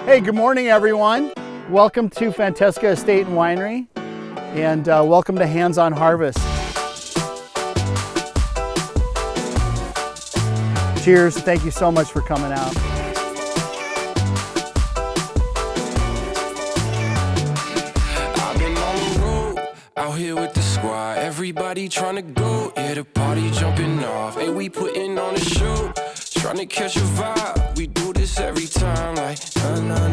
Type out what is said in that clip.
Hey, good morning, everyone. Welcome to Fantesca Estate and Winery, and welcome to Hands on Harvest. Cheers. Thank you so much for coming out. I've been on the road, out here with the squad. Everybody trying to go, yeah, the party jumping off. Hey, we putting on a show, trying to catch a vibe. We do this every time, like, na na